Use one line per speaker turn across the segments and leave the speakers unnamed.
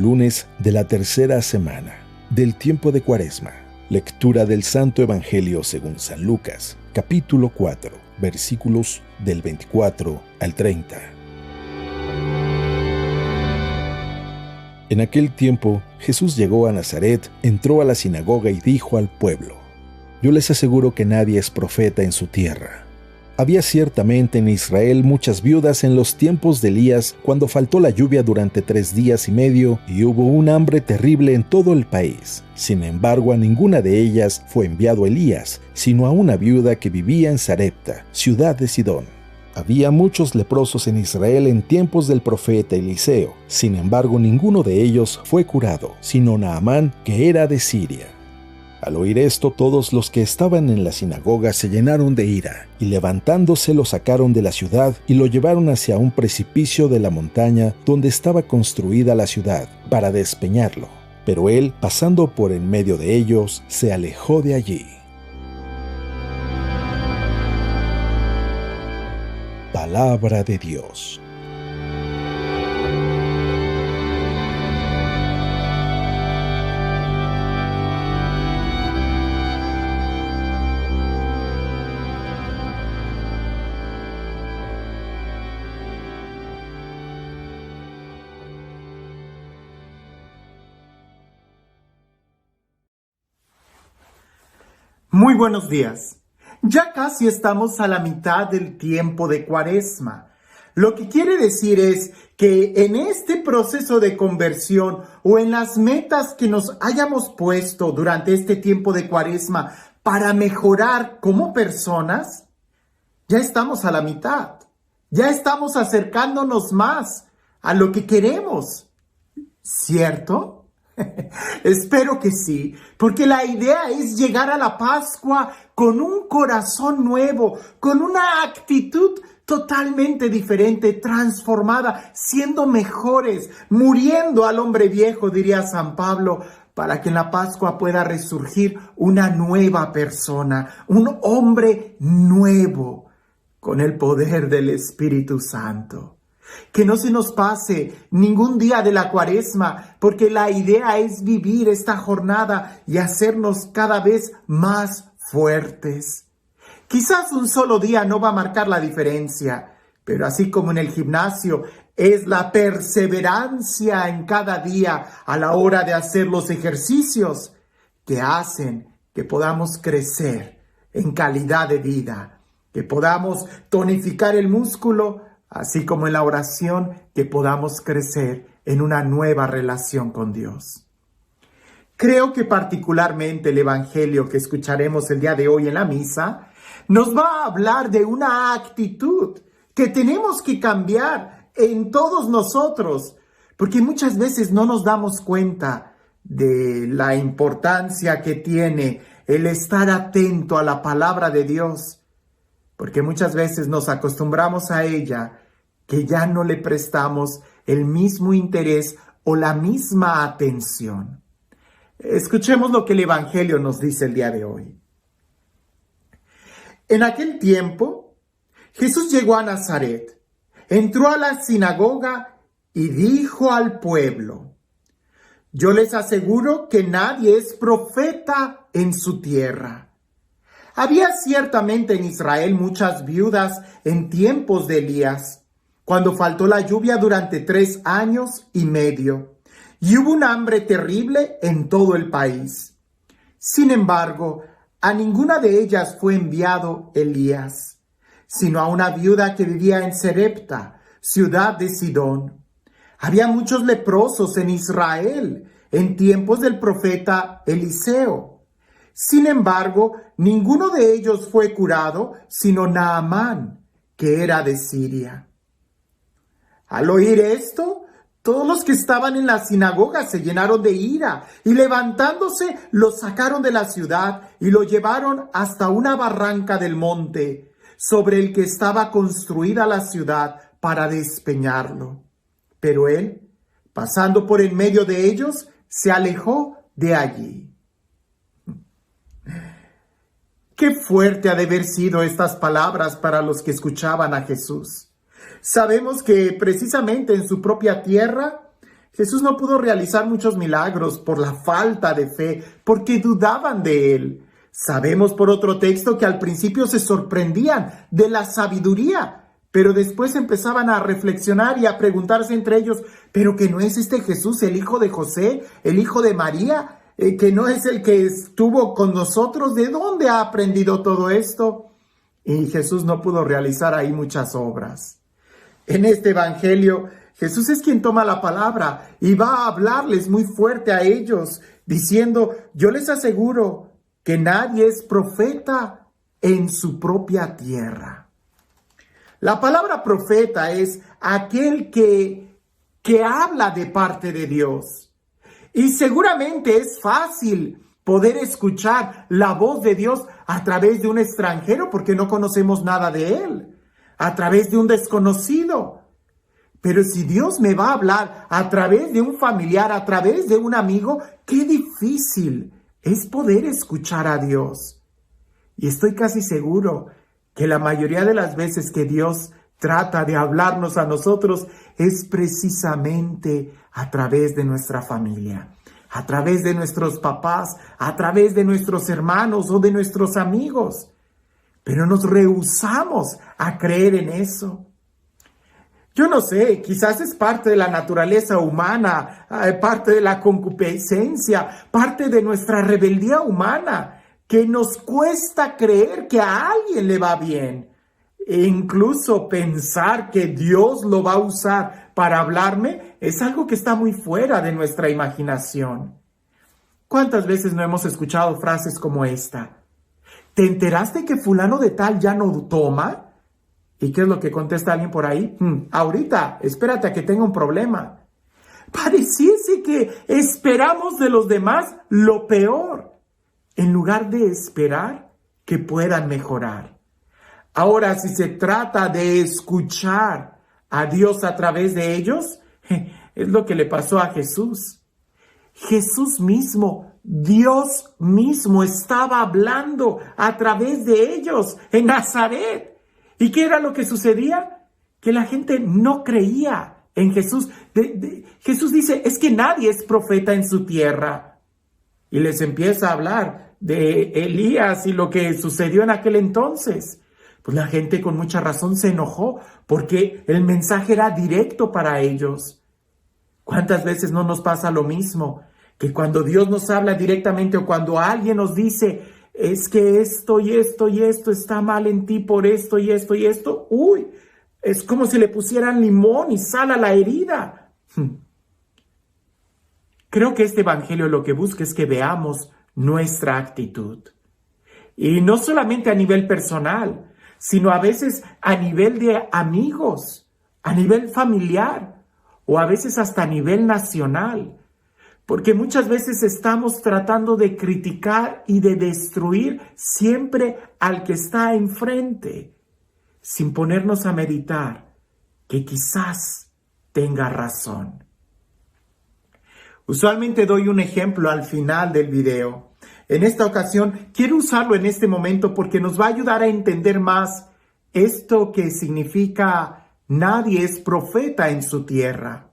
lunes de la tercera semana del tiempo de Cuaresma. Lectura del Santo Evangelio según San Lucas, capítulo 4, versículos del 24 al 30. En aquel tiempo, Jesús llegó a Nazaret, entró a la sinagoga y dijo al pueblo: Yo les aseguro que nadie es profeta en su tierra. Había ciertamente en Israel muchas viudas en los tiempos de Elías, cuando faltó la lluvia durante 3 días y medio y hubo un hambre terrible en todo el país. Sin embargo, a ninguna de ellas fue enviado Elías, sino a una viuda que vivía en Sarepta, ciudad de Sidón. Había muchos leprosos en Israel en tiempos del profeta Eliseo. Sin embargo, ninguno de ellos fue curado, sino Naamán, que era de Siria. Al oír esto, todos los que estaban en la sinagoga se llenaron de ira, y levantándose lo sacaron de la ciudad y lo llevaron hacia un precipicio de la montaña donde estaba construida la ciudad, para despeñarlo. Pero él, pasando por en medio de ellos, se alejó de allí. Palabra de Dios.
Muy buenos días. Ya casi estamos a la mitad del tiempo de Cuaresma. Lo que quiere decir es que en este proceso de conversión o en las metas que nos hayamos puesto durante este tiempo de Cuaresma para mejorar como personas, ya estamos a la mitad. Ya estamos acercándonos más a lo que queremos. ¿Cierto? Espero que sí, porque la idea es llegar a la Pascua con un corazón nuevo, con una actitud totalmente diferente, transformada, siendo mejores, muriendo al hombre viejo, diría San Pablo, para que en la Pascua pueda resurgir una nueva persona, un hombre nuevo, con el poder del Espíritu Santo. Que no se nos pase ningún día de la Cuaresma, porque la idea es vivir esta jornada y hacernos cada vez más fuertes. Quizás un solo día no va a marcar la diferencia, pero así como en el gimnasio es la perseverancia en cada día a la hora de hacer los ejercicios que hacen que podamos crecer en calidad de vida, que podamos tonificar el músculo, así como en la oración, que podamos crecer en una nueva relación con Dios. Creo que particularmente el Evangelio que escucharemos el día de hoy en la misa nos va a hablar de una actitud que tenemos que cambiar en todos nosotros, porque muchas veces no nos damos cuenta de la importancia que tiene el estar atento a la palabra de Dios, porque muchas veces nos acostumbramos a ella, que ya no le prestamos el mismo interés o la misma atención. Escuchemos lo que el Evangelio nos dice el día de hoy. En aquel tiempo, Jesús llegó a Nazaret, entró a la sinagoga y dijo al pueblo: Yo les aseguro que nadie es profeta en su tierra. Había ciertamente en Israel muchas viudas en tiempos de Elías, cuando faltó la lluvia durante 3 años y medio, y hubo un hambre terrible en todo el país. Sin embargo, a ninguna de ellas fue enviado Elías, sino a una viuda que vivía en Sarepta, ciudad de Sidón. Había muchos leprosos en Israel en tiempos del profeta Eliseo. Sin embargo, ninguno de ellos fue curado, sino Naamán, que era de Siria. Al oír esto, todos los que estaban en la sinagoga se llenaron de ira y levantándose lo sacaron de la ciudad y lo llevaron hasta una barranca del monte sobre el que estaba construida la ciudad para despeñarlo. Pero él, pasando por en medio de ellos, se alejó de allí. Qué fuerte ha de haber sido estas palabras para los que escuchaban a Jesús. Sabemos que precisamente en su propia tierra, Jesús no pudo realizar muchos milagros por la falta de fe, porque dudaban de él. Sabemos por otro texto que al principio se sorprendían de la sabiduría, pero después empezaban a reflexionar y a preguntarse entre ellos, ¿pero que no es este Jesús el hijo de José, el hijo de María? ¿Que no es el que estuvo con nosotros? ¿De dónde ha aprendido todo esto? Y Jesús no pudo realizar ahí muchas obras. En este evangelio, Jesús es quien toma la palabra y va a hablarles muy fuerte a ellos, diciendo, yo les aseguro que nadie es profeta en su propia tierra. La palabra profeta es aquel que habla de parte de Dios. Y seguramente es fácil poder escuchar la voz de Dios a través de un extranjero porque no conocemos nada de él, a través de un desconocido. Pero si Dios me va a hablar a través de un familiar, a través de un amigo, qué difícil es poder escuchar a Dios. Y estoy casi seguro que la mayoría de las veces que Dios trata de hablarnos a nosotros es precisamente a través de nuestra familia, a través de nuestros papás, a través de nuestros hermanos o de nuestros amigos. Pero nos rehusamos a creer en eso. Yo no sé, quizás es parte de la naturaleza humana, parte de la concupiscencia, parte de nuestra rebeldía humana, que nos cuesta creer que a alguien le va bien. E incluso pensar que Dios lo va a usar para hablarme es algo que está muy fuera de nuestra imaginación. ¿Cuántas veces no hemos escuchado frases como esta? ¿Te enteraste que fulano de tal ya no toma? ¿Y qué es lo que contesta alguien por ahí? Ahorita, espérate a que tenga un problema. Pareciese que esperamos de los demás lo peor, en lugar de esperar que puedan mejorar. Ahora, si se trata de escuchar a Dios a través de ellos, es lo que le pasó a Jesús. Jesús mismo, Dios mismo, estaba hablando a través de ellos en Nazaret. ¿Y qué era lo que sucedía? Que la gente no creía en Jesús. Jesús dice, es que nadie es profeta en su tierra. Y les empieza a hablar de Elías y lo que sucedió en aquel entonces. Pues la gente con mucha razón se enojó porque el mensaje era directo para ellos. ¿Cuántas veces no nos pasa lo mismo? Que cuando Dios nos habla directamente o cuando alguien nos dice, es que esto y esto y esto está mal en ti por esto y esto y esto, es como si le pusieran limón y sal a la herida. Creo que este evangelio lo que busca es que veamos nuestra actitud. Y no solamente a nivel personal, sino a veces a nivel de amigos, a nivel familiar o a veces hasta a nivel nacional. Porque muchas veces estamos tratando de criticar y de destruir siempre al que está enfrente, sin ponernos a meditar que quizás tenga razón. Usualmente doy un ejemplo al final del video. En esta ocasión quiero usarlo en este momento porque nos va a ayudar a entender más esto que significa nadie es profeta en su tierra.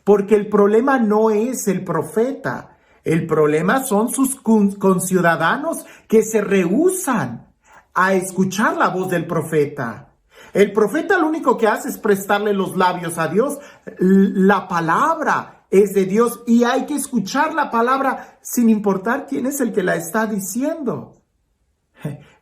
Porque el problema no es el profeta, el problema son sus conciudadanos que se rehúsan a escuchar la voz del profeta. El profeta lo único que hace es prestarle los labios a Dios. La palabra es de Dios y hay que escuchar la palabra sin importar quién es el que la está diciendo.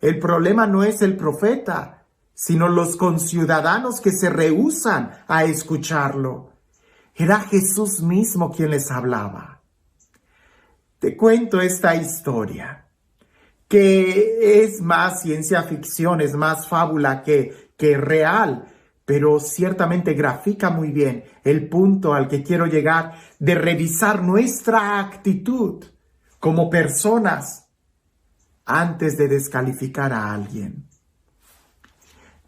El problema no es el profeta, sino los conciudadanos que se rehúsan a escucharlo. Era Jesús mismo quien les hablaba. Te cuento esta historia, que es más ciencia ficción, es más fábula que real, pero ciertamente grafica muy bien el punto al que quiero llegar de revisar nuestra actitud como personas antes de descalificar a alguien.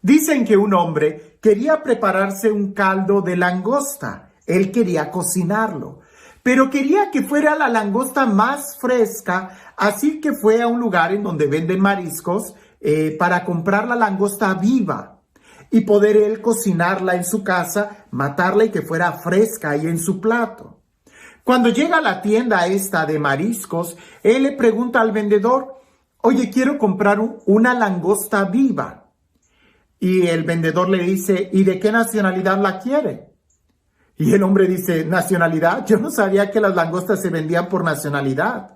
Dicen que un hombre quería prepararse un caldo de langosta. Él quería cocinarlo, pero quería que fuera la langosta más fresca, así que fue a un lugar en donde venden mariscos para comprar la langosta viva y poder él cocinarla en su casa, matarla y que fuera fresca ahí en su plato. Cuando llega a la tienda esta de mariscos, él le pregunta al vendedor, oye, quiero comprar una langosta viva. Y el vendedor le dice, ¿y de qué nacionalidad la quiere? Y el hombre dice, ¿nacionalidad? Yo no sabía que las langostas se vendían por nacionalidad.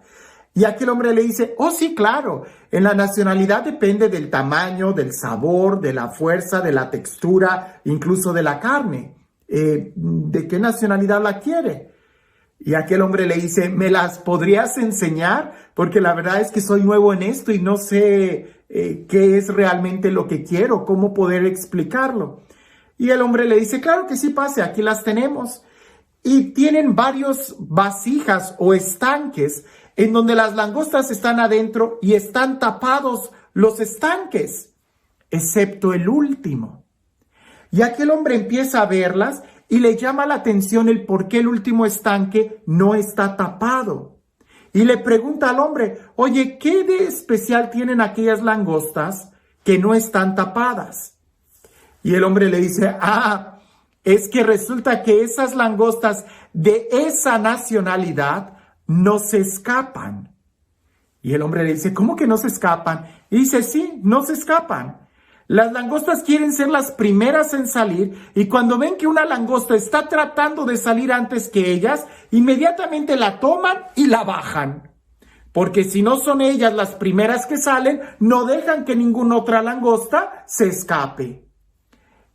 Y aquel hombre le dice, oh sí, claro, en la nacionalidad depende del tamaño, del sabor, de la fuerza, de la textura, incluso de la carne. ¿De qué nacionalidad la quiere? Y aquel hombre le dice, ¿me las podrías enseñar? Porque la verdad es que soy nuevo en esto y no sé qué es realmente lo que quiero, cómo poder explicarlo. Y el hombre le dice, claro que sí, pase, aquí las tenemos. Y tienen varios vasijas o estanques en donde las langostas están adentro y están tapados los estanques, excepto el último. Y aquel hombre empieza a verlas y le llama la atención el por qué el último estanque no está tapado. Y le pregunta al hombre, oye, ¿qué de especial tienen aquellas langostas que no están tapadas? Y el hombre le dice, es que resulta que esas langostas de esa nacionalidad no se escapan. Y el hombre le dice, ¿cómo que no se escapan? Y dice, sí, no se escapan. Las langostas quieren ser las primeras en salir y cuando ven que una langosta está tratando de salir antes que ellas, inmediatamente la toman y la bajan. Porque si no son ellas las primeras que salen, no dejan que ninguna otra langosta se escape.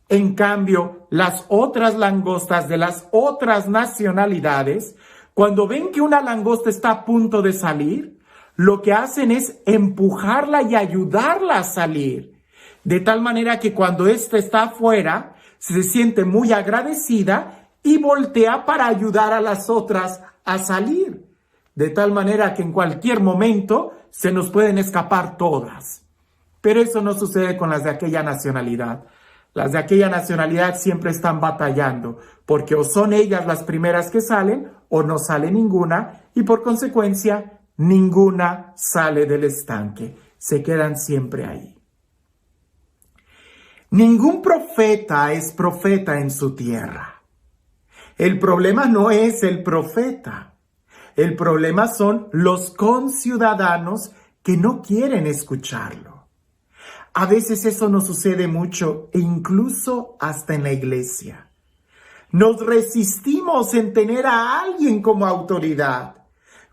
En cambio, las otras langostas de las otras nacionalidades, cuando ven que una langosta está a punto de salir, lo que hacen es empujarla y ayudarla a salir. De tal manera que cuando ésta está afuera, se siente muy agradecida y voltea para ayudar a las otras a salir. De tal manera que en cualquier momento se nos pueden escapar todas. Pero eso no sucede con las de aquella nacionalidad. Las de aquella nacionalidad siempre están batallando, porque o son ellas las primeras que salen o no sale ninguna y por consecuencia ninguna sale del estanque. Se quedan siempre ahí. Ningún profeta es profeta en su tierra. El problema no es el profeta. El problema son los conciudadanos que no quieren escucharlo. A veces eso nos sucede mucho e incluso hasta en la iglesia. Nos resistimos en tener a alguien como autoridad.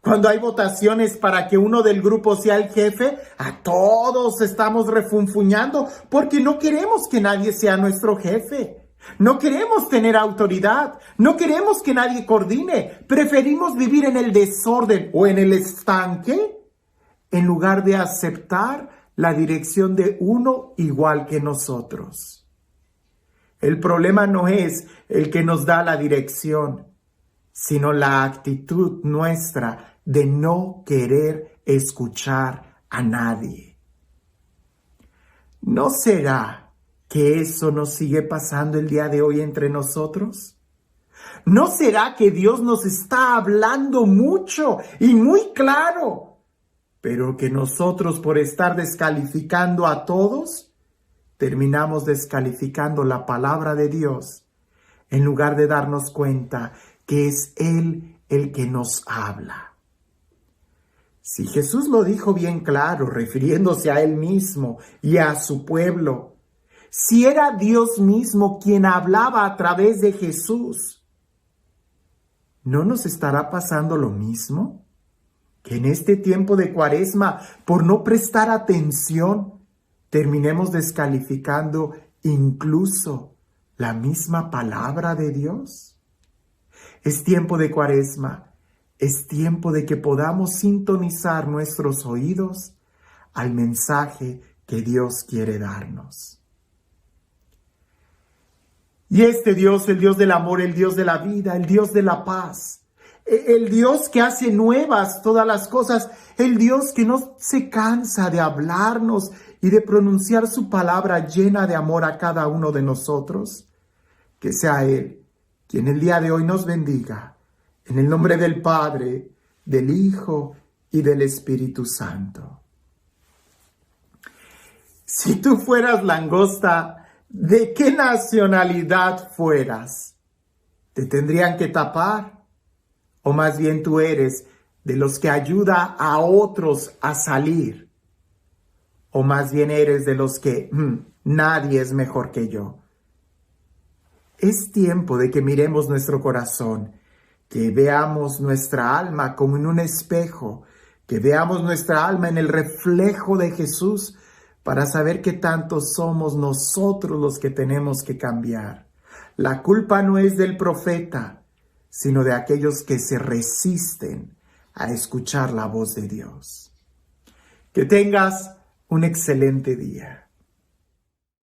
Cuando hay votaciones para que uno del grupo sea el jefe, a todos estamos refunfuñando porque no queremos que nadie sea nuestro jefe. No queremos tener autoridad, no queremos que nadie coordine. Preferimos vivir en el desorden o en el estanque en lugar de aceptar la dirección de uno igual que nosotros. El problema no es el que nos da la dirección, sino la actitud nuestra de no querer escuchar a nadie. ¿No será que eso nos sigue pasando el día de hoy entre nosotros? ¿No será que Dios nos está hablando mucho y muy claro, pero que nosotros por estar descalificando a todos, terminamos descalificando la palabra de Dios en lugar de darnos cuenta que es Él el que nos habla? Si Jesús lo dijo bien claro, refiriéndose a Él mismo y a su pueblo, si era Dios mismo quien hablaba a través de Jesús, ¿no nos estará pasando lo mismo? Que en este tiempo de Cuaresma, por no prestar atención, terminemos descalificando incluso la misma palabra de Dios. Es tiempo de Cuaresma. Es tiempo de que podamos sintonizar nuestros oídos al mensaje que Dios quiere darnos. Y este Dios, el Dios del amor, el Dios de la vida, el Dios de la paz, el Dios que hace nuevas todas las cosas, el Dios que no se cansa de hablarnos y de pronunciar su palabra llena de amor a cada uno de nosotros, que sea Él quien el día de hoy nos bendiga. En el nombre del Padre, del Hijo y del Espíritu Santo. Si tú fueras langosta, ¿de qué nacionalidad fueras? ¿Te tendrían que tapar ¿O más bien tú eres de los que ayuda a otros a salir? ¿O más bien eres de los que nadie es mejor que yo? Es tiempo de que miremos nuestro corazón, que veamos nuestra alma como en un espejo, que veamos nuestra alma en el reflejo de Jesús para saber qué tanto somos nosotros los que tenemos que cambiar. La culpa no es del profeta, sino de aquellos que se resisten a escuchar la voz de Dios. Que tengas un excelente día.